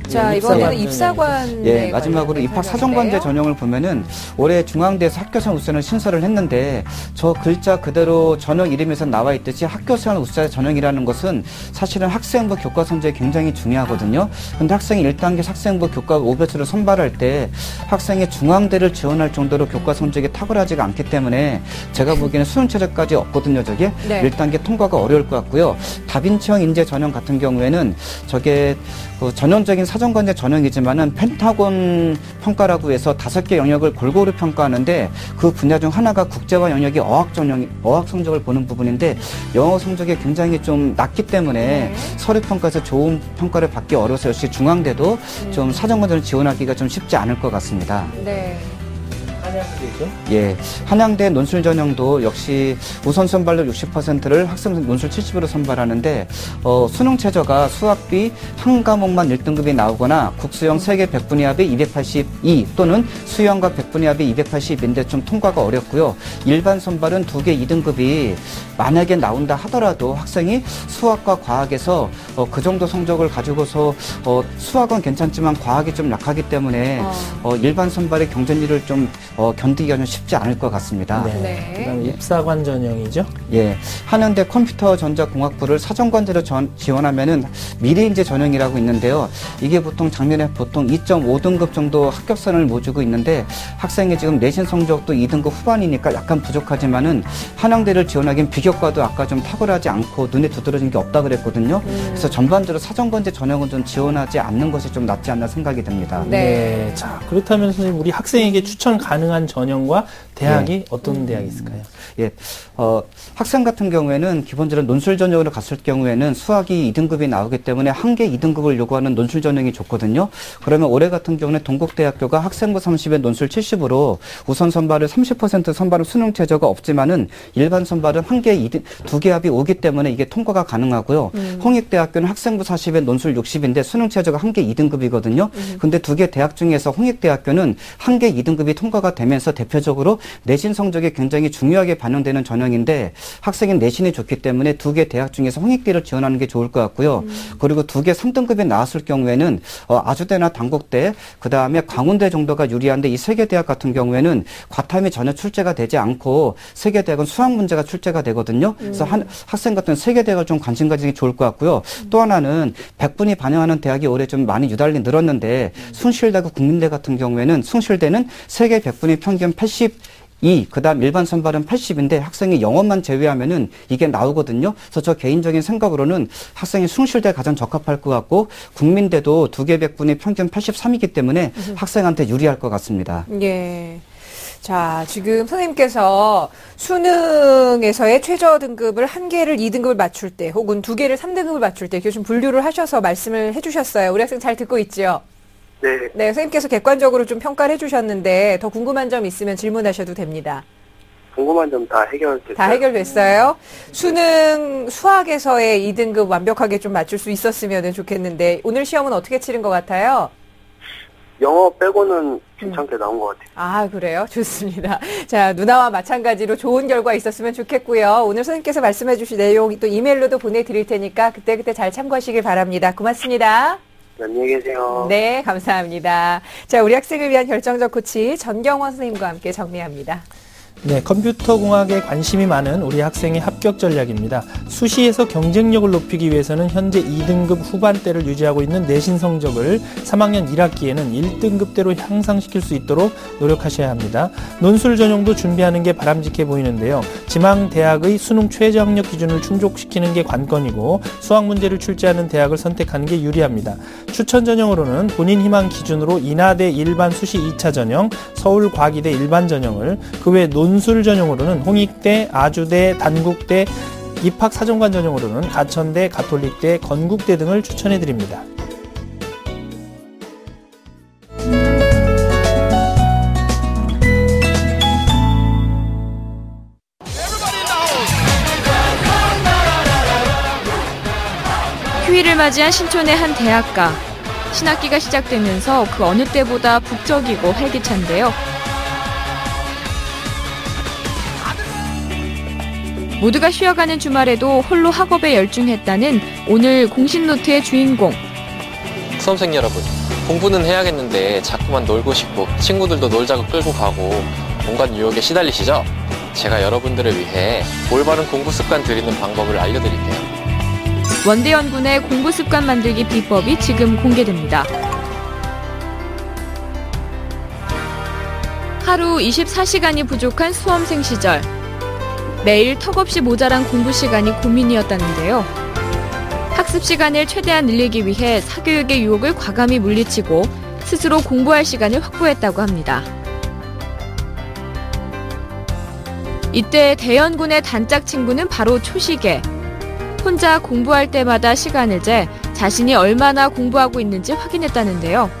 [SPEAKER 1] 자, 이번에는 입사관.
[SPEAKER 4] 예, 마지막으로 입학 사전관제 전형을 보면은 올해 중앙대에서 학교생활 우수자를 신설을 했는데 저 글자 그대로 전형 이름에서 나와 있듯이 학교생활 우수자 전형이라는 것은 사실은 학생부 교과 성적이 굉장히 중요하거든요. 근데 학생이 1단계 학생부 교과 5배수를 선발할 때 학생이 중앙대를 지원할 정도로 교과 성적이 탁월하지가 않기 때문에 제가 보기에는 수능 최저까지 없거든요, 저게.
[SPEAKER 1] 네.
[SPEAKER 4] 1단계 통과가 어려울 것 같고요. 다빈치형 인재 전형 같은 경우에는 저게 전형적인 사정관제 전형이지만은 펜타곤 평가라고 해서 5개 영역을 골고루 평가하는데 그 분야 중 하나가 국제화 영역이 어학 성적을 보는 부분인데 영어 성적이 굉장히 좀 낮기 때문에 서류 평가에서 좋은 평가를 받기 어려워서 역시 중앙대도 좀 사정관제를 지원하기가 좀 쉽지 않을 것 같습니다.
[SPEAKER 1] 네.
[SPEAKER 2] 한양대죠?
[SPEAKER 4] 예, 한양대 논술 전형도 역시 우선 선발률 60%를 학생 논술 70으로 선발하는데 수능 최저가 수학비 한 과목만 1등급이 나오거나 국수형 세계 100분위 합이 282 또는 수영과 100분위 합이 280인데 좀 통과가 어렵고요. 일반 선발은 2개 2등급이 만약에 나온다 하더라도 학생이 수학과 과학에서 그 정도 성적을 가지고서 수학은 괜찮지만 과학이 좀 약하기 때문에 일반 선발의 경쟁률을 좀 견디기가 좀 쉽지 않을 것 같습니다.
[SPEAKER 2] 네. 그다음 입사관 전형이죠?
[SPEAKER 4] 예, 한양대 컴퓨터전자공학부를 사정관제로 지원하면은 미래인재 전형이라고 있는데요. 이게 보통 작년에 보통 2.5등급 정도 합격선을 모주고 있는데 학생이 지금 내신 성적도 2등급 후반이니까 약간 부족하지만은 한양대를 지원하기엔 비교과도 아까 좀 탁월하지 않고 눈에 두드러진 게 없다 그랬거든요. 그래서 전반적으로 사정관제 전형은 좀 지원하지 않는 것이 좀 낫지 않나 생각이 듭니다.
[SPEAKER 2] 네. 자, 그렇다면 선생님, 우리 학생에게 추천 가능한 전형과 대학이 어떤 대학이 있을까요?
[SPEAKER 4] 예, 학생 같은 경우에는 기본적으로 논술 전형으로 갔을 경우에는 수학이 2등급이 나오기 때문에 한 개 2등급을 요구하는 논술 전형이 좋거든요. 그러면 올해 같은 경우는 동국대학교가 학생부 30에 논술 70으로 우선 선발을 30% 선발은 수능 최저가 없지만은 일반 선발은 한 개 2개 합이 5기 때문에 이게 통과가 가능하고요. 홍익대학교는 학생부 40에 논술 60인데 수능 최저가 한 개 2등급이거든요. 근데 2개 대학 중에서 홍익대학교는 한 개 2등급이 통과가 되면서 대표적으로 내신 성적이 굉장히 중요하게 반영되는 전형인데 학생은 내신이 좋기 때문에 2개 대학 중에서 홍익대를 지원하는 게 좋을 것 같고요. 그리고 2개 3등급이 나왔을 경우에는 아주대나 단국대, 그 다음에 광운대 정도가 유리한데 이 3개 대학 같은 경우에는 과탐이 전혀 출제가 되지 않고 3개 대학은 수학 문제가 출제가 되거든요. 그래서 학생 같은 3개 대학을 좀 관심 가지는 게 좋을 것 같고요. 또 하나는 100분이 반영하는 대학이 올해 좀 많이 유달리 늘었는데 숭실대하고 국민대 같은 경우에는 숭실대는 세계 100분위 평균 82, 그 다음 일반 선발은 80인데 학생이 영어만 제외하면은 이게 나오거든요. 그래서 저 개인적인 생각으로는 학생이 숭실대 가장 적합할 것 같고 국민대도 2개 100분위 평균 83이기 때문에 학생한테 유리할 것 같습니다.
[SPEAKER 1] 예. 자, 지금 선생님께서 수능에서의 최저 등급을 한 개를 2등급을 맞출 때 혹은 2개를 3등급을 맞출 때 이렇게 좀 분류를 하셔서 말씀을 해주셨어요. 우리 학생 잘 듣고 있죠?
[SPEAKER 5] 네.
[SPEAKER 1] 네, 선생님께서 객관적으로 좀 평가를 해주셨는데 더 궁금한 점 있으면 질문하셔도 됩니다.
[SPEAKER 5] 궁금한 점 다 해결됐어요.
[SPEAKER 1] 다 해결됐어요? 수능 수학에서의 2등급 완벽하게 좀 맞출 수 있었으면 좋겠는데 오늘 시험은 어떻게 치른 것 같아요?
[SPEAKER 5] 영어 빼고는 괜찮게 나온 것 같아요.
[SPEAKER 1] 아, 그래요? 좋습니다. 자, 누나와 마찬가지로 좋은 결과 있었으면 좋겠고요. 오늘 선생님께서 말씀해 주신 내용 또 이메일로도 보내드릴 테니까 그때그때 잘 참고하시길 바랍니다. 고맙습니다.
[SPEAKER 5] 안녕히 계세요.
[SPEAKER 1] 네, 감사합니다. 자, 우리 학생을 위한 결정적 코치 전경원 선생님과 함께 정리합니다.
[SPEAKER 2] 네, 컴퓨터공학에 관심이 많은 우리 학생의 합격 전략입니다. 수시에서 경쟁력을 높이기 위해서는 현재 2등급 후반대를 유지하고 있는 내신 성적을 3학년 1학기에는 1등급대로 향상시킬 수 있도록 노력하셔야 합니다. 논술 전형도 준비하는 게 바람직해 보이는데요. 지망대학의 수능 최저 학력 기준을 충족시키는 게 관건이고 수학 문제를 출제하는 대학을 선택하는 게 유리합니다. 추천 전형으로는 본인 희망 기준으로 인하대 일반 수시 2차 전형, 서울과기대 일반 전형을, 그 외 논술 전형으로는 홍익대, 아주대, 단국대, 입학사정관 전형으로는 가천대, 가톨릭대, 건국대 등을 추천해드립니다.
[SPEAKER 6] 휴일을 맞이한 신촌의 한 대학가. 신학기가 시작되면서 그 어느 때보다 북적이고 활기찬데요. 모두가 쉬어가는 주말에도 홀로 학업에 열중했다는 오늘 공신노트의 주인공.
[SPEAKER 7] 수험생 여러분, 공부는 해야겠는데 자꾸만 놀고 싶고 친구들도 놀자고 끌고 가고 온갖 유혹에 시달리시죠? 제가 여러분들을 위해 올바른 공부 습관 들이는 방법을 알려드릴게요.
[SPEAKER 6] 원대연군의 공부 습관 만들기 비법이 지금 공개됩니다. 하루 24시간이 부족한 수험생 시절. 매일 턱없이 모자란 공부 시간이 고민이었다는데요.
[SPEAKER 8] 학습 시간을 최대한 늘리기 위해 사교육의 유혹을 과감히 물리치고 스스로 공부할 시간을 확보했다고 합니다. 이때 대연군의 단짝 친구는 바로 초시계. 혼자 공부할 때마다 시간을 재 자신이 얼마나 공부하고 있는지 확인했다는데요.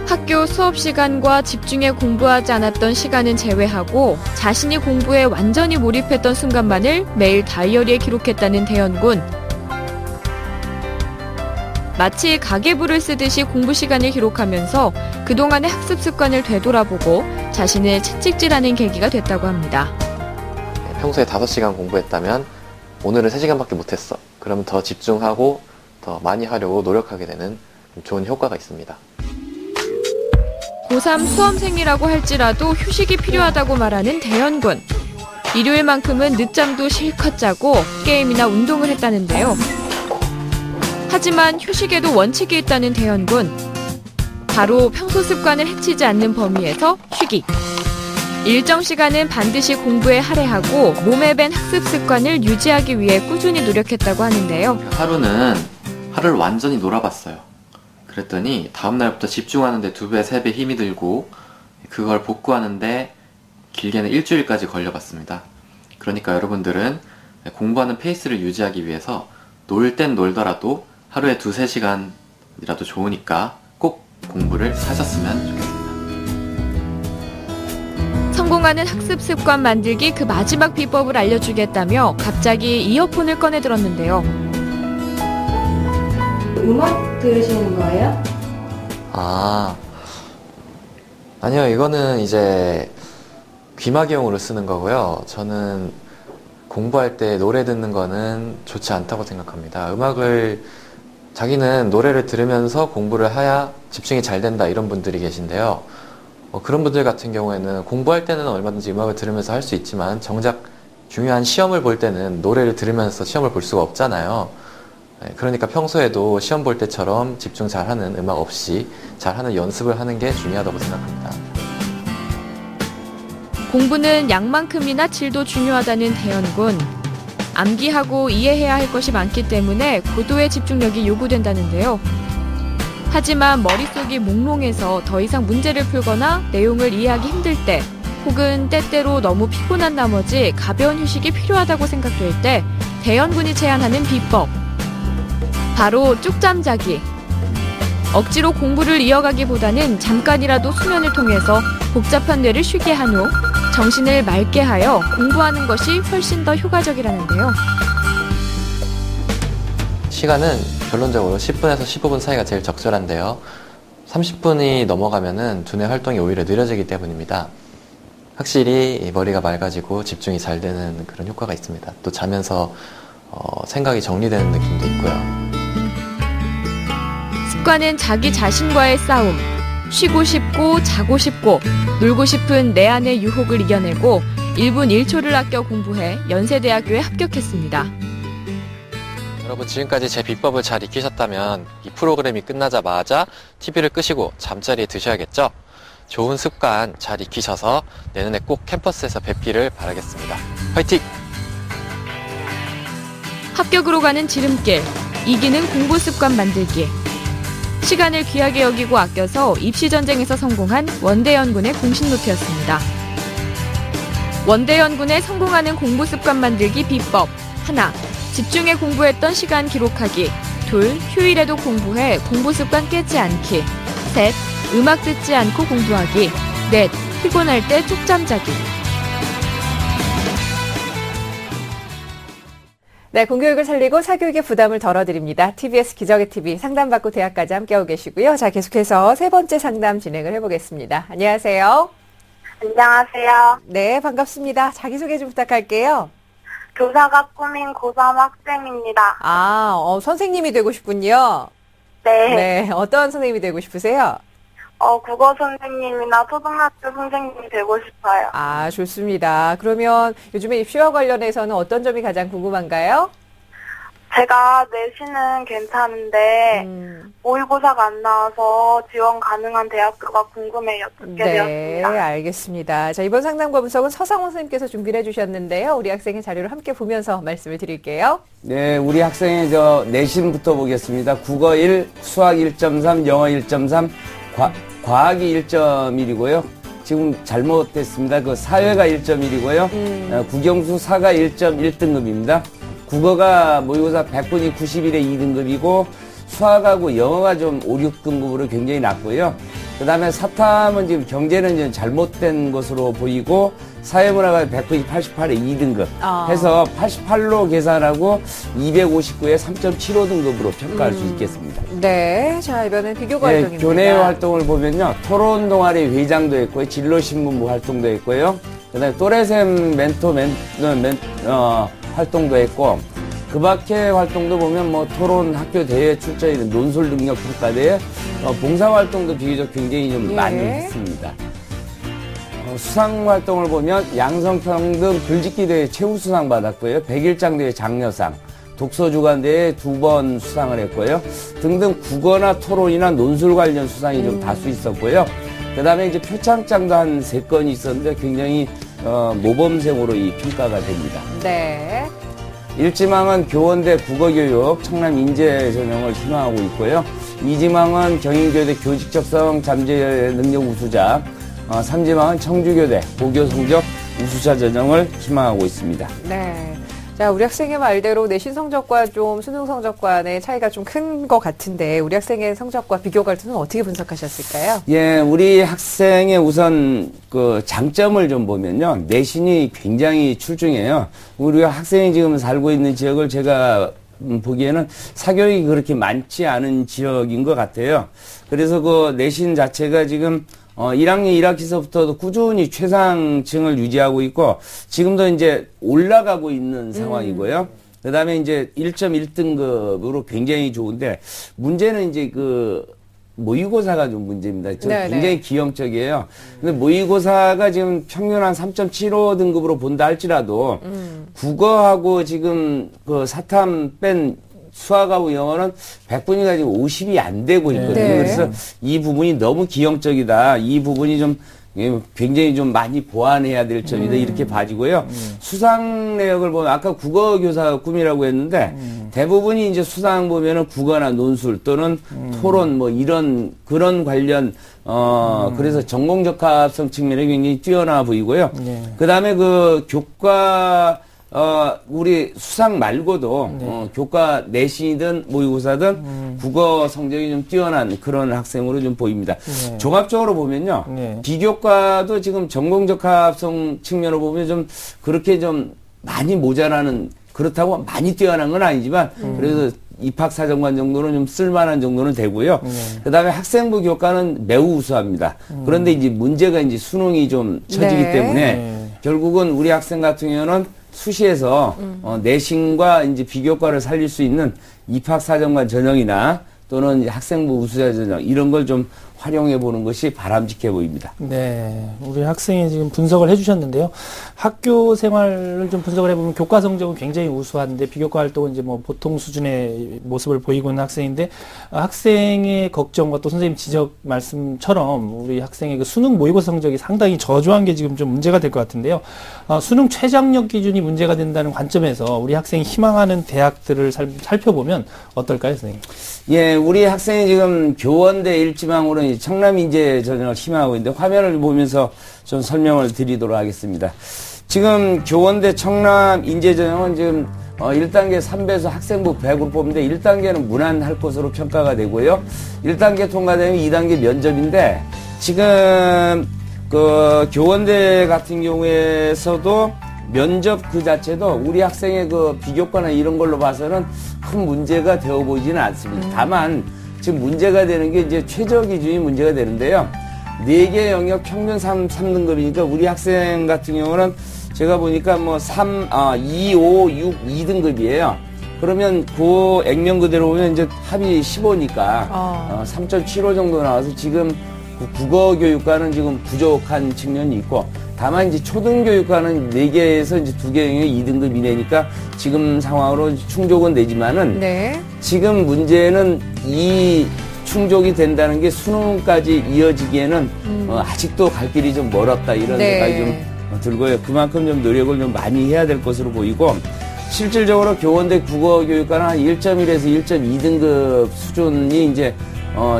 [SPEAKER 8] 학교 수업 시간과 집중해 공부하지 않았던 시간은 제외하고 자신이 공부에 완전히 몰입했던 순간만을 매일 다이어리에 기록했다는 대연군. 마치 가계부를 쓰듯이 공부 시간을 기록하면서 그동안의 학습 습관을 되돌아보고 자신을 채찍질하는 계기가 됐다고 합니다.
[SPEAKER 7] 평소에 5시간 공부했다면 오늘은 3시간밖에 못했어. 그러면 더 집중하고 더 많이 하려고 노력하게 되는 좋은 효과가 있습니다.
[SPEAKER 8] 고3 수험생이라고 할지라도 휴식이 필요하다고 말하는 대연군. 일요일만큼은 늦잠도 실컷 자고 게임이나 운동을 했다는데요. 하지만 휴식에도 원칙이 있다는 대연군. 바로 평소 습관을 해치지 않는 범위에서 휴식. 일정 시간은 반드시 공부에 할애하고 몸에 밴 학습 습관을 유지하기 위해 꾸준히 노력했다고 하는데요.
[SPEAKER 7] 하루를 완전히 놀아봤어요. 그랬더니 다음날부터 집중하는데 2배, 3배 힘이 들고 그걸 복구하는데 길게는 일주일까지 걸려봤습니다. 그러니까 여러분들은 공부하는 페이스를 유지하기 위해서 놀 땐 놀더라도 하루에 2-3시간이라도 좋으니까 꼭 공부를 하셨으면 좋겠습니다.
[SPEAKER 8] 성공하는 학습 습관 만들기 그 마지막 비법을 알려주겠다며 갑자기 이어폰을 꺼내 들었는데요.
[SPEAKER 9] 음악 들으시는 거예요?
[SPEAKER 7] 아니요. 이거는 이제 귀마개용으로 쓰는 거고요. 저는 공부할 때 노래 듣는 거는 좋지 않다고 생각합니다. 자기는 노래를 들으면서 공부를 해야 집중이 잘 된다 이런 분들이 계신데요. 그런 분들 같은 경우에는 공부할 때는 얼마든지 음악을 들으면서 할 수 있지만 정작 중요한 시험을 볼 때는 노래를 들으면서 시험을 볼 수가 없잖아요. 그러니까 평소에도 시험 볼 때처럼 집중 잘하는 음악 없이 잘하는 연습을 하는 게 중요하다고 생각합니다.
[SPEAKER 8] 공부는 양만큼이나 질도 중요하다는 대연군. 암기하고 이해해야 할 것이 많기 때문에 고도의 집중력이 요구된다는데요. 하지만 머릿속이 몽롱해서 더 이상 문제를 풀거나 내용을 이해하기 힘들 때 혹은 때때로 너무 피곤한 나머지 가벼운 휴식이 필요하다고 생각될 때 대연군이 제안하는 비법. 바로 쭉잠 자기. 억지로 공부를 이어가기보다는 잠깐이라도 수면을 통해서 복잡한 뇌를 쉬게 한 후 정신을 맑게 하여 공부하는 것이 훨씬 더 효과적이라는데요.
[SPEAKER 7] 시간은 결론적으로 10분에서 15분 사이가 제일 적절한데요. 30분이 넘어가면은 두뇌 활동이 오히려 느려지기 때문입니다. 확실히 머리가 맑아지고 집중이 잘 되는 그런 효과가 있습니다. 또 자면서 생각이 정리되는 느낌도 있고요.
[SPEAKER 8] 습관은 자기 자신과의 싸움. 쉬고 싶고 자고 싶고 놀고 싶은 내 안의 유혹을 이겨내고 1분 1초를 아껴 공부해 연세대학교에 합격했습니다.
[SPEAKER 7] 여러분 지금까지 제 비법을 잘 익히셨다면 이 프로그램이 끝나자마자 TV를 끄시고 잠자리에 드셔야겠죠? 좋은 습관 잘 익히셔서 내년에 꼭 캠퍼스에서 뵙기를 바라겠습니다. 화이팅!
[SPEAKER 8] 합격으로 가는 지름길, 이기는 공부 습관 만들기. 시간을 귀하게 여기고 아껴서 입시전쟁에서 성공한 원대연군의 공식 노트였습니다. 원대연군의 성공하는 공부 습관 만들기 비법. 1. 집중해 공부했던 시간 기록하기. 2. 휴일에도 공부해 공부 습관 깨지 않기. 3. 음악 듣지 않고 공부하기. 4. 피곤할 때 쪽잠 자기.
[SPEAKER 1] 네, 공교육을 살리고 사교육의 부담을 덜어드립니다. TBS 기적의 TV 상담받고 대학까지 함께하고 계시고요. 자, 계속해서 세 번째 상담 진행을 해보겠습니다. 안녕하세요.
[SPEAKER 10] 안녕하세요.
[SPEAKER 1] 네, 반갑습니다. 자기소개 좀 부탁할게요.
[SPEAKER 10] 교사가 꿈인 고3 학생입니다.
[SPEAKER 1] 선생님이 되고 싶군요.
[SPEAKER 10] 네.
[SPEAKER 1] 네, 어떤 선생님이 되고 싶으세요?
[SPEAKER 10] 국어 선생님이나 초등학교 선생님이 되고 싶어요.
[SPEAKER 1] 좋습니다. 그러면 요즘에 입시와 관련해서는 어떤 점이 가장 궁금한가요?
[SPEAKER 10] 제가 내신은 괜찮은데 모의고사가 안 나와서 지원 가능한 대학교가 궁금해요. 듣게 되었습니다.
[SPEAKER 1] 네, 알겠습니다. 자, 이번 상담과 분석은 서상원 선생님께서 준비를 해주셨는데요. 우리 학생의 자료를 함께 보면서 말씀을 드릴게요.
[SPEAKER 3] 네, 우리 학생의 내신부터 보겠습니다. 국어 1, 수학 1.3, 영어 1.3, 과학이 1.1이고요. 지금 잘못됐습니다. 그 사회가 1.1이고요. 국영수 사가 1.1등급입니다. 국어가 모의고사 100분이 90일에 2등급이고 수학하고 영어가 좀 5, 6등급으로 굉장히 낮고요. 그 다음에 사탐은 지금 경제는 좀 잘못된 것으로 보이고 사회문화가 100분이 88에 2등급 해서 88로 계산하고 259에 3.75등급으로 평가할 수 있겠습니다.
[SPEAKER 1] 네, 자 이번엔 비교 과정입니다.
[SPEAKER 3] 교내 활동을 보면요. 토론 동아리 회장도 했고요. 진로신문부 활동도 했고요. 그 다음에 또래샘 멘토 활동도 했고 그 밖에 활동도 보면 뭐 토론 학교 대회 출전이든 논술 능력 평가 대회 봉사 활동도 비교적 굉장히 좀 많이 했습니다. 수상 활동을 보면 양성평등 글짓기 대회 최우수상 받았고요. 백일장 대회 장려상, 독서주간 대회 2번 수상을 했고요. 등등 국어나 토론이나 논술 관련 수상이 좀 다수 있었고요. 그 다음에 이제 표창장도 한 3건이 있었는데 굉장히 모범생으로 이 평가가 됩니다.
[SPEAKER 1] 네.
[SPEAKER 3] 일지망은 교원대 국어교육 청남 인재 전형을 희망하고 있고요. 이지망은 경인교대 교직적성 잠재 능력 우수자, 삼지망은 청주교대 고교 성적 우수자 전형을 희망하고 있습니다.
[SPEAKER 1] 네. 자, 우리 학생의 말대로 내신 성적과 좀 수능 성적과의 차이가 좀 큰 것 같은데 우리 학생의 성적과 비교 갈등은 어떻게 분석하셨을까요?
[SPEAKER 3] 예, 우리 학생의 우선 그 장점을 좀 보면요. 내신이 굉장히 출중해요. 우리 학생이 지금 살고 있는 지역을 제가 보기에는 사교육이 그렇게 많지 않은 지역인 것 같아요. 그래서 그 내신 자체가 지금 1학년 1학기서부터도 꾸준히 최상층을 유지하고 있고, 지금도 이제 올라가고 있는 상황이고요. 그 다음에 이제 1.1등급으로 굉장히 좋은데, 문제는 이제 모의고사가 좀 문제입니다. 굉장히 기형적이에요. 근데 모의고사가 지금 평균 한 3.75등급으로 본다 할지라도, 국어하고 지금 사탐 뺀 수학하고 영어는 100분위가 지금 50이 안 되고 있거든요.
[SPEAKER 1] 네.
[SPEAKER 3] 그래서 이 부분이 너무 기형적이다. 이 부분이 좀 굉장히 좀 많이 보완해야 될 점이다. 이렇게 봐지고요. 수상 내역을 보면 아까 국어교사 꿈이라고 했는데 대부분이 이제 수상 보면은 국어나 논술 또는 토론 뭐 그런 관련 그래서 전공적합성 측면에 굉장히 뛰어나 보이고요. 그 다음에 교과 우리 수상 말고도, 교과 내신이든 모의고사든 국어 성적이 좀 뛰어난 그런 학생으로 좀 보입니다. 종합적으로 보면요. 비교과도 지금 전공적합성 측면으로 보면 좀 그렇게 좀 많이 모자라는, 그렇다고 많이 뛰어난 건 아니지만, 그래도 입학사정관 정도는 좀 쓸만한 정도는 되고요. 그 다음에 학생부 교과는 매우 우수합니다. 그런데 이제 문제가 이제 수능이 좀 처지기 때문에 결국은 우리 학생 같은 경우는 수시에서 내신과 이제 비교과를 살릴 수 있는 입학사정관 전형이나 또는 학생부 우수자 전형 이런 걸 좀 활용해 보는 것이 바람직해 보입니다.
[SPEAKER 2] 네, 우리 학생이 지금 분석을 해주셨는데요. 학교 생활을 좀 분석을 해보면 교과 성적은 굉장히 우수한데 비교과 활동은 이제 뭐 보통 수준의 모습을 보이고 있는 학생인데 학생의 걱정과 또 선생님 지적 말씀처럼 우리 학생의 그 수능 모의고사 성적이 상당히 저조한 게 지금 좀 문제가 될 것 같은데요. 수능 최장력 기준이 문제가 된다는 관점에서 우리 학생이 희망하는 대학들을 살펴보면 어떨까요, 선생님?
[SPEAKER 3] 예, 우리 학생이 지금 교원대 일지망으로 청남인재 전형을 희망하고 있는데 화면을 보면서 좀 설명을 드리도록 하겠습니다. 지금 교원대 청남인재 전형은 지금 1단계 3배에서 학생부 100으로 뽑는데 1단계는 무난할 것으로 평가가 되고요. 1단계 통과되면 2단계 면접인데 지금 교원대 같은 경우에서도 면접 그 자체도 우리 학생의 비교과나 이런 걸로 봐서는 큰 문제가 되어 보이지는 않습니다. 다만 지금 문제가 되는 게 이제 최저 기준이 문제가 되는데요. 4개 영역 평균 3등급이니까 우리 학생 같은 경우는 제가 보니까 2, 5, 6, 2등급이에요. 그러면 그 액면 그대로 보면 이제 합이 15니까 3.75 정도 나와서 지금 국어 교육과는 지금 부족한 측면이 있고 다만 이제 초등교육과는 4개에서 이제 2개 영역이 2등급 이내니까 지금 상황으로 충족은 되지만은
[SPEAKER 1] 네.
[SPEAKER 3] 지금 문제는 이 충족이 된다는 게 수능까지 이어지기에는 아직도 갈 길이 좀 멀었다 이런
[SPEAKER 1] 네.
[SPEAKER 3] 생각이 좀 들고요. 그만큼 좀 노력을 좀 많이 해야 될 것으로 보이고 실질적으로 교원대 국어교육과는 한 1.1에서 1.2등급 수준이 이제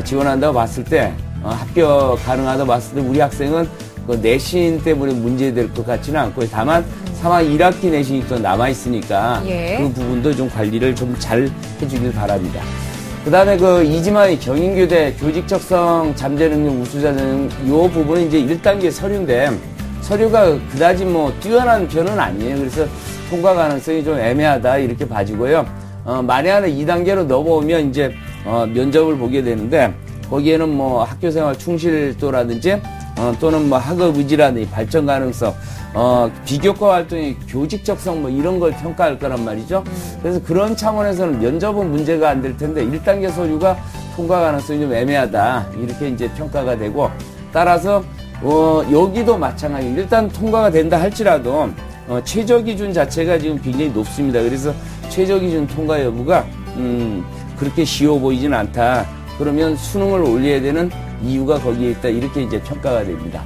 [SPEAKER 3] 지원한다고 봤을 때 합격 가능하다고 봤을 때 우리 학생은 그 내신 때문에 문제될 것 같지는 않고 다만 3학 1학기 내신이 또 남아있으니까
[SPEAKER 1] 예.
[SPEAKER 3] 그 부분도 좀 관리를 좀 잘 해주길 바랍니다. 그 다음에 그 이지마의 경인교대 교직적성 잠재능력 우수자는 요 부분은 이제 1단계 서류인데 서류가 그다지 뭐 뛰어난 편은 아니에요. 그래서 통과 가능성이 좀 애매하다 이렇게 봐지고요. 만약에 2단계로 넘어오면 이제 면접을 보게 되는데 거기에는 뭐 학교생활 충실도라든지 또는 뭐 학업 의지라든지 발전 가능성, 비교과 활동의 교직적성 뭐 이런 걸 평가할 거란 말이죠. 그래서 그런 차원에서는 면접은 문제가 안 될 텐데 1단계 서류가 통과 가능성이 좀 애매하다 이렇게 이제 평가가 되고 따라서 여기도 마찬가지. 일단 통과가 된다 할지라도 최저 기준 자체가 지금 굉장히 높습니다. 그래서 최저 기준 통과 여부가 그렇게 쉬워 보이진 않다. 그러면 수능을 올려야 되는 이유가 거기에 있다. 이렇게 이제 평가가 됩니다.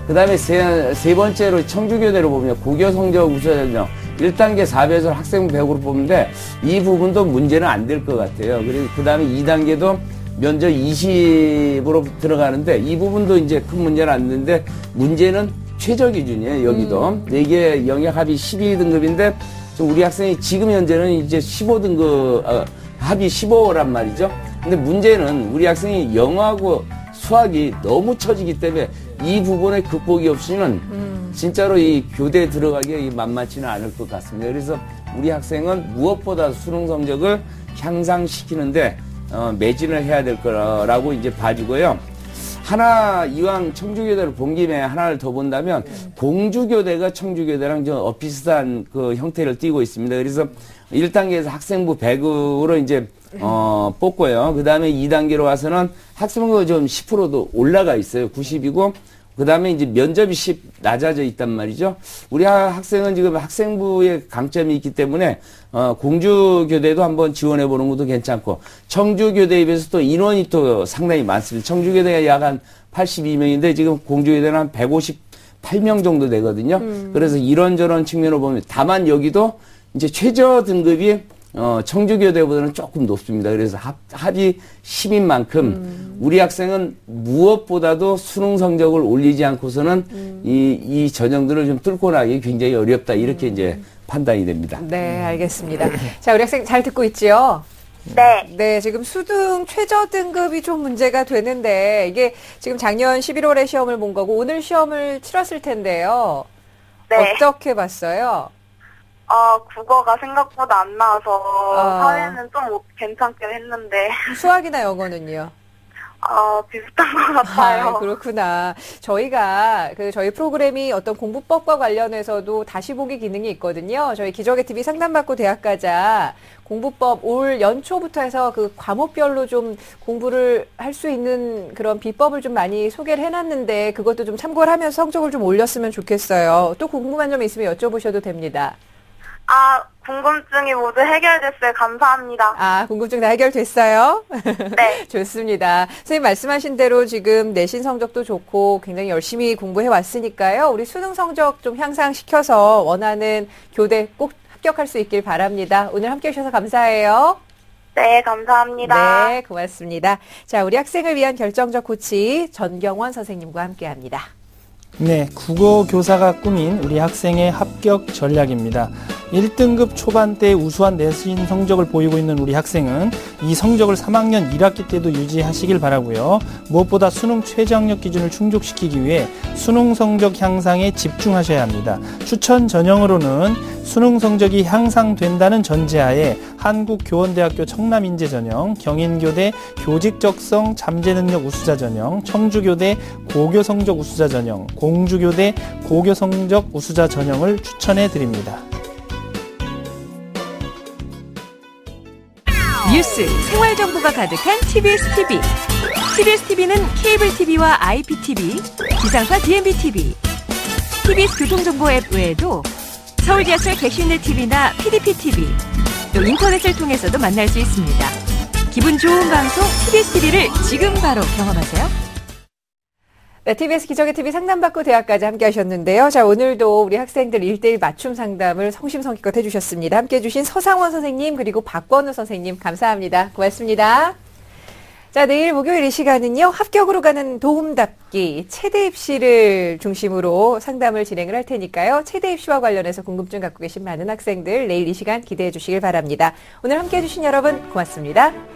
[SPEAKER 3] 그 다음에 세 번째로 청주교대로 보면 고교 성적 우수자정 1단계 4배설 학생 100으로 뽑는데 이 부분도 문제는 안 될 것 같아요. 그리고 그 다음에 2단계도 면접 20으로 들어가는데 이 부분도 이제 큰 문제는 안 되는데 문제는 최저 기준이에요. 여기도 4개 영역 합이 12등급인데 우리 학생이 지금 현재는 이제 15등급 합이 15란 말이죠. 근데 문제는 우리 학생이 영어하고 수학이 너무 처지기 때문에 이 부분에 극복이 없이는 진짜로 이 교대에 들어가기가 만만치는 않을 것 같습니다. 그래서 우리 학생은 무엇보다 수능 성적을 향상시키는데 매진을 해야 될 거라고 이제 봐주고요. 하나 이왕 청주교대를 본 김에 하나를 더 본다면 공주교대가 청주교대랑 좀 비슷한 그 형태를 띠고 있습니다. 그래서 1단계에서 학생부 100으로 이제 뽑고요. 그 다음에 2단계로 와서는 학생부 좀 10%도 올라가 있어요. 90이고 그 다음에 이제 면접이 10 낮아져 있단 말이죠. 우리 학생은 지금 학생부에 강점이 있기 때문에 공주교대도 한번 지원해 보는 것도 괜찮고 청주교대에 비해서 또 인원이 또 상당히 많습니다. 청주교대가 약 한 82명인데 지금 공주교대는 한 158명 정도 되거든요. 그래서 이런저런 측면으로 보면 다만 여기도 이제 최저 등급이 청주교대보다는 조금 높습니다. 그래서 합이 10인 만큼 우리 학생은 무엇보다도 수능 성적을 올리지 않고서는 이 전형들을 좀 뚫고 나기 굉장히 어렵다. 이렇게 이제 판단이 됩니다.
[SPEAKER 1] 네, 알겠습니다. 자, 우리 학생 잘 듣고 있지요?
[SPEAKER 10] 네.
[SPEAKER 1] 네, 지금 수능 최저 등급이 좀 문제가 되는데 이게 지금 작년 11월에 시험을 본 거고 오늘 시험을 치렀을 텐데요.
[SPEAKER 10] 네.
[SPEAKER 1] 어떻게 봤어요?
[SPEAKER 10] 국어가 생각보다 안 나와서 사회는 좀 괜찮긴 했는데.
[SPEAKER 1] 수학이나 영어는요?
[SPEAKER 10] 비슷한 것 같아요.
[SPEAKER 1] 그렇구나. 저희가 저희 프로그램이 어떤 공부법과 관련해서도 다시 보기 기능이 있거든요. 저희 기적의 TV 상담받고 대학 가자 공부법 올 연초부터 해서 그 과목별로 좀 공부를 할 수 있는 그런 비법을 좀 많이 소개를 해놨는데 그것도 좀 참고를 하면서 성적을 좀 올렸으면 좋겠어요. 또 궁금한 점 있으면 여쭤보셔도 됩니다.
[SPEAKER 10] 궁금증이 모두 해결됐어요. 감사합니다.
[SPEAKER 1] 궁금증 다 해결됐어요?
[SPEAKER 10] 네.
[SPEAKER 1] 좋습니다. 선생님 말씀하신 대로 지금 내신 성적도 좋고 굉장히 열심히 공부해 왔으니까요. 우리 수능 성적 좀 향상시켜서 원하는 교대 꼭 합격할 수 있길 바랍니다. 오늘 함께 해주셔서 감사해요.
[SPEAKER 10] 네, 감사합니다.
[SPEAKER 1] 네, 고맙습니다. 자, 우리 학생을 위한 결정적 코치 전경원 선생님과 함께합니다.
[SPEAKER 2] 네, 국어 교사가 꾸민 우리 학생의 합격 전략입니다. 1등급 초반대 우수한 내신 성적을 보이고 있는 우리 학생은 이 성적을 3학년 1학기 때도 유지하시길 바라고요. 무엇보다 수능 최저학력 기준을 충족시키기 위해 수능 성적 향상에 집중하셔야 합니다. 추천 전형으로는 수능 성적이 향상된다는 전제하에 한국교원대학교 청남인재 전형, 경인교대 교직적성 잠재능력 우수자 전형, 청주교대 고교성적 우수자 전형, 공주교대 고교성적 우수자 전형을 추천해 드립니다.
[SPEAKER 6] 뉴스, 생활정보가 가득한 TBS TV. TBS TV는 케이블 TV와 IPTV, 지상파 DMB TV, TBS 교통정보 앱 외에도 서울 지하철 객실내 TV나 PDP TV, 또 인터넷을 통해서도 만날 수 있습니다. 기분 좋은 방송 TBS TV를 지금 바로 경험하세요.
[SPEAKER 1] 네, TBS 기적의 TV 상담받고 대학까지 함께 하셨는데요. 자, 오늘도 우리 학생들 1대1 맞춤 상담을 성심성의껏 해주셨습니다. 함께 해주신 서상원 선생님 그리고 박권우 선생님 감사합니다. 고맙습니다. 자, 내일 목요일 이 시간은요. 합격으로 가는 도움닫기 체대 입시를 중심으로 상담을 진행을 할 테니까요. 체대 입시와 관련해서 궁금증 갖고 계신 많은 학생들 내일 이 시간 기대해 주시길 바랍니다. 오늘 함께 해주신 여러분 고맙습니다.